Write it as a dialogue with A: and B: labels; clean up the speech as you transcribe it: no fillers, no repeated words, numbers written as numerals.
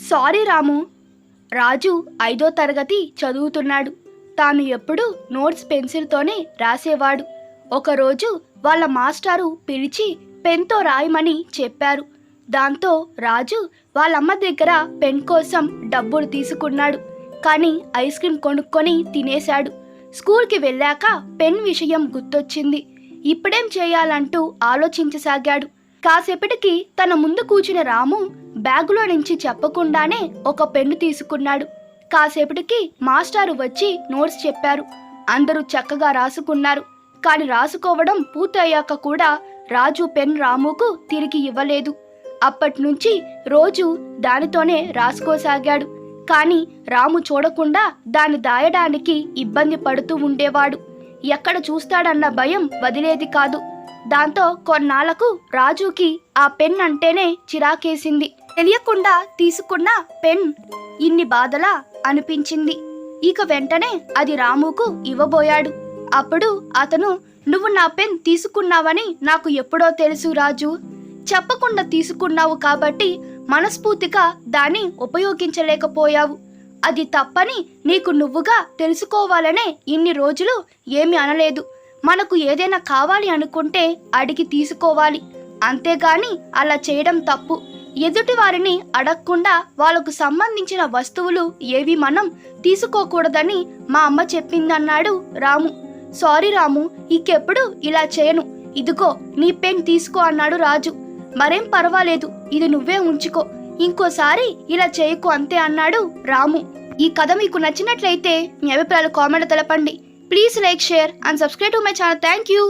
A: Sorry రాము. రాజు 5వ తరగతి చదువుతున్నాడు. తాను ఎప్పుడూ నోట్స్ పెన్సిల్తోనే రాసేవాడు. ఒకరోజు వాళ్ళ మాస్టారు పిలిచి పెన్తో రాయమని చెప్పారు. దాంతో రాజు వాళ్ళమ్మ దగ్గర పెన్ కోసం డబ్బులు తీసుకున్నాడు. కానీ ఐస్ క్రీమ్ కొనుక్కొని తినేశాడు. స్కూల్కి వెళ్ళాక పెన్ విషయం గుర్తొచ్చింది. ఇప్పుడేం చేయాలంటూ ఆలోచించసాగాడు. కాసేపటికి తన ముందు కూర్చున్న రాము బ్యాగులో నుంచి చెప్పకుండానే ఒక పెన్ను తీసుకున్నాడు. కాసేపటికి మాస్టారు వచ్చి నోట్స్ చెప్పారు. అందరూ చక్కగా రాసుకున్నారు. కానీ రాసుకోవడం పూర్తయ్యాక కూడా రాజు పెన్ రాముకు తిరిగి ఇవ్వలేదు. అప్పట్నుంచి రోజు దానితోనే రాసుకోసాగాడు. కానీ రాము చూడకుండా దాన్ని దాయడానికి ఇబ్బంది పడుతూ ఉండేవాడు. ఎక్కడ చూస్తాడన్న భయం వదిలేది కాదు. దాంతో కొన్నాళ్లకు రాజుకి ఆ పెన్ అంటేనే చిరాకేసింది. తెలియకుండా తీసుకున్న పెన్ ఇన్ని బాధలా అనిపించింది. ఇక వెంటనే అది రాముకు ఇవ్వబోయాడు. అప్పుడు అతను, నువ్వు నా పెన్ తీసుకున్నావని నాకు ఎప్పుడో తెలుసు రాజు. చెప్పకుండా తీసుకున్నావు కాబట్టి మనస్ఫూర్తిగా దాన్ని ఉపయోగించలేకపోయావు. అది తప్పని నీకు నువ్వుగా తెలుసుకోవాలనే ఇన్ని రోజులు ఏమీ అనలేదు. మనకు ఏదైనా కావాలి అనుకుంటే అడిగి తీసుకోవాలి, అంతేగాని అలా చేయడం తప్పు. ఎదుటి వారిని అడగకుండా వాళ్ళకు సంబంధించిన వస్తువులు ఏవి మనం తీసుకోకూడదని మా అమ్మ చెప్పిందన్నాడు రాము. సారీ రాము, ఇంకెప్పుడు ఇలా చేయను. ఇదిగో నీ పెన్ తీసుకో అన్నాడు రాజు. మరేం పర్వాలేదు, ఇది నువ్వే ఉంచుకో, ఇంకోసారి ఇలా చేయకు అంతే అన్నాడు రాము. ఈ కథ మీకు నచ్చినట్లయితే మీ అభిప్రాయాలు కామెంట్ తెలపండి. Please like, share and subscribe to my channel. Thank you.